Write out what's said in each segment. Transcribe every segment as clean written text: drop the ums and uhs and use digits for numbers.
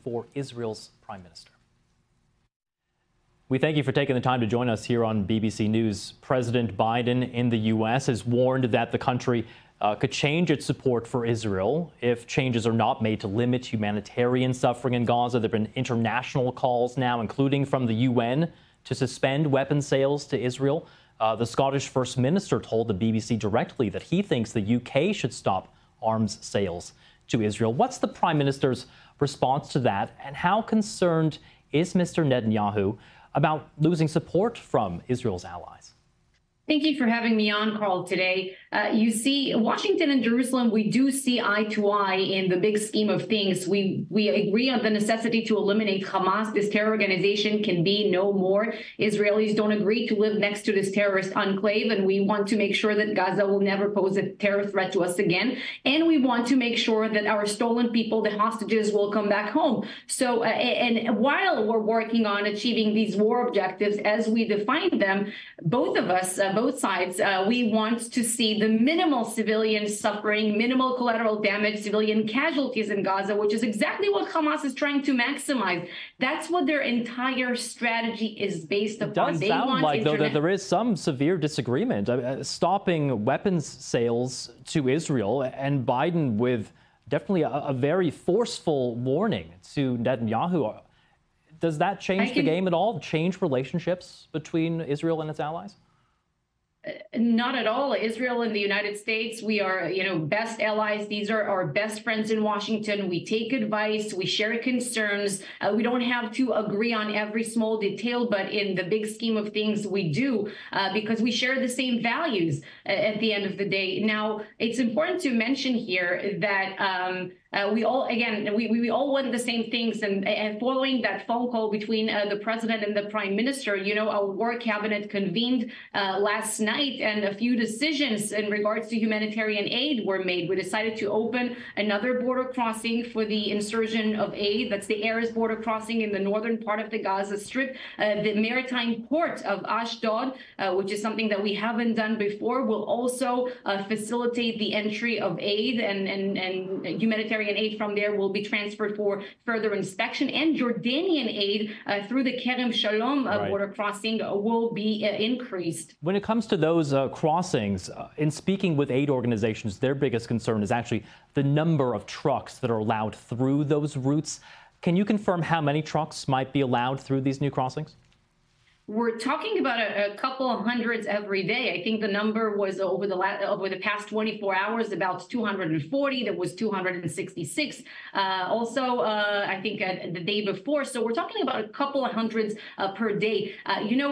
For Israel's prime minister. We thank you for taking the time to join us here on BBC News. President Biden in the U.S. has warned that the country could change its support for Israel if changes are not made to limit humanitarian suffering in Gaza. There have been international calls now, including from the UN, to suspend weapons sales to Israel. The Scottish First Minister told the BBC directly that he thinks the UK should stop arms sales to Israel. What's the prime minister's response to that, and how concerned is Mr. Netanyahu about losing support from Israel's allies? Thank you for having me on, Carl, today. You see, Washington and Jerusalem, we do see eye to eye in the big scheme of things. We agree on the necessity to eliminate Hamas. This terror organization can be no more. Israelis don't agree to live next to this terrorist enclave, and we want to make sure that Gaza will never pose a terror threat to us again. And we want to make sure that our stolen people, the hostages, will come back home. So, and while we're working on achieving these war objectives as we define them, both of us, both sides, we want to see the minimal civilian suffering, minimal collateral damage, civilian casualties in Gaza, which is exactly what Hamas is trying to maximize. That's what their entire strategy is based upon. It does sound like, though, that there is some severe disagreement. Stopping weapons sales to Israel, and Biden with definitely a very forceful warning to Netanyahu. Does that change the game at all? Change relationships between Israel and its allies? Not at all. Israel and the United States, we are, best allies. These are our best friends in Washington. We take advice. We share concerns. We don't have to agree on every small detail, but in the big scheme of things, we do because we share the same values at the end of the day. Now, it's important to mention here that we all want the same things. And following that phone call between the president and the prime minister, our war cabinet convened last night, and a few decisions in regards to humanitarian aid were made. We decided to open another border crossing for the insertion of aid. That's the Erez border crossing in the northern part of the Gaza Strip. The maritime port of Ashdod, which is something that we haven't done before, will also facilitate the entry of aid, and humanitarian aid from there will be transferred for further inspection. And Jordanian aid through the Kerem Shalom border crossing will be increased. When it comes to those crossings, in speaking with aid organizations, their biggest concern is actually the number of trucks that are allowed through those routes. Can you confirm how many trucks might be allowed through these new crossings? We're talking about a couple of hundreds every day. I think the number was over the past 24 hours about 240. There was 266. Also, I think the day before. So we're talking about a couple of hundreds per day.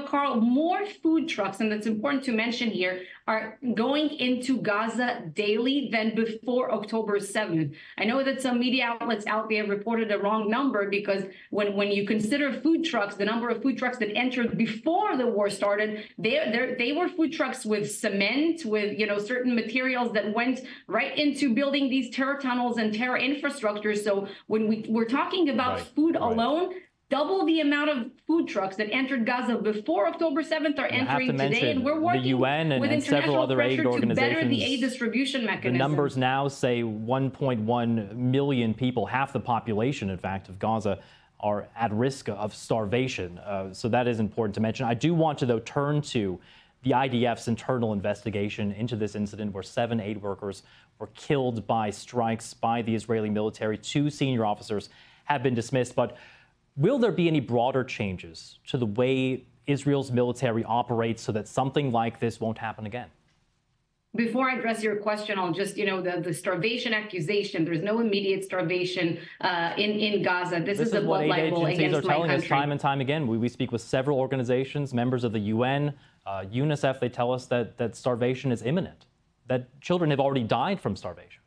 Carl, more food trucks, and that's important to mention here, are going into Gaza daily than before October 7th. I know that some media outlets out there reported a wrong number, because when you consider food trucks, the number of food trucks that entered before the war started, they were food trucks with cement, with certain materials that went right into building these terror tunnels and terror infrastructure. So when we're talking about food alone, double the amount of food trucks that entered Gaza before October 7th are entering today, and we're working the UN and several other aid organizations to better the aid distribution mechanism. The numbers now say 1.1 million people, half the population, in fact, of Gaza, are at risk of starvation. So that is important to mention. I do want to, though, turn to the IDF's internal investigation into this incident where 7 aid workers were killed by strikes by the Israeli military. 2 senior officers have been dismissed. But will there be any broader changes to the way Israel's military operates so that something like this won't happen again? Before I address your question, I'll just, the starvation accusation. There's no immediate starvation in Gaza. This is a blood libel against my country. Agencies are telling us time and time again. We speak with several organizations, members of the UN, UNICEF. They tell us that starvation is imminent, that children have already died from starvation.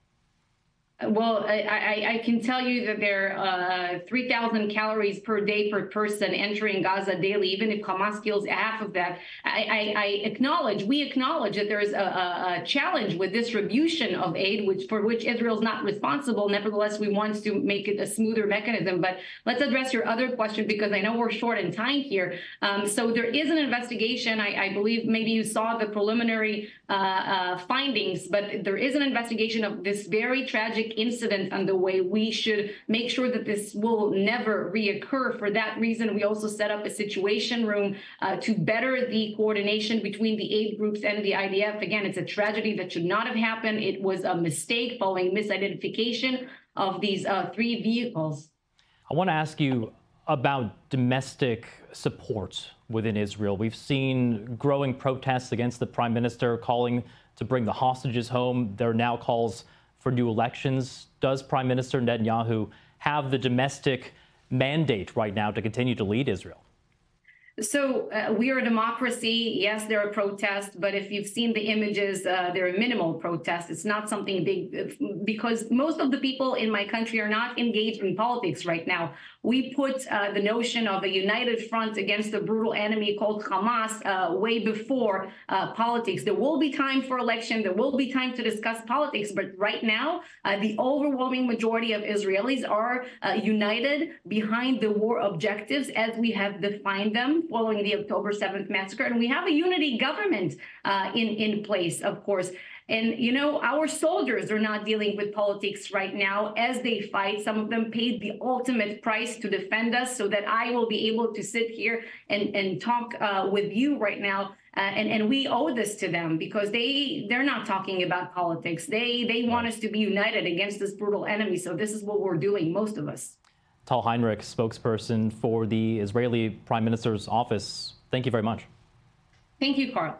Well, I can tell you that there are 3,000 calories per day per person entering Gaza daily. Even if Hamas kills half of that, we acknowledge that there is a challenge with distribution of aid, for which Israel is not responsible. Nevertheless, we want to make it a smoother mechanism. But let's address your other question, because I know we're short in time here. So there is an investigation. I believe maybe you saw the preliminary findings, but there is an investigation of this very tragic tragic incident underway. We should make sure that this will never reoccur. For that reason, we also set up a situation room to better the coordination between the aid groups and the IDF. Again, it's a tragedy that should not have happened. It was a mistake following misidentification of these 3 vehicles. I want to ask you about domestic support within Israel. We've seen growing protests against the prime minister calling to bring the hostages home. There are now calls for new elections. Does Prime Minister Netanyahu have the domestic mandate right now to continue to lead Israel? So we are a democracy. Yes, there are protests, but if you've seen the images, there are minimal protests. It's not something big because most of the people in my country are not engaged in politics right now. We put the notion of a united front against a brutal enemy called Hamas way before politics. There will be time for election. There will be time to discuss politics. But right now, the overwhelming majority of Israelis are united behind the war objectives as we have defined them following the October 7th massacre. And we have a unity government in place, of course. And, you know, our soldiers are not dealing with politics right now as they fight. Some of them paid the ultimate price to defend us so that I will be able to sit here and talk with you right now. And we owe this to them because they're not talking about politics. They want us to be united against this brutal enemy. So this is what we're doing, most of us. Tal Heinrich, spokesperson for the Israeli Prime Minister's office. Thank you very much. Thank you, Carl.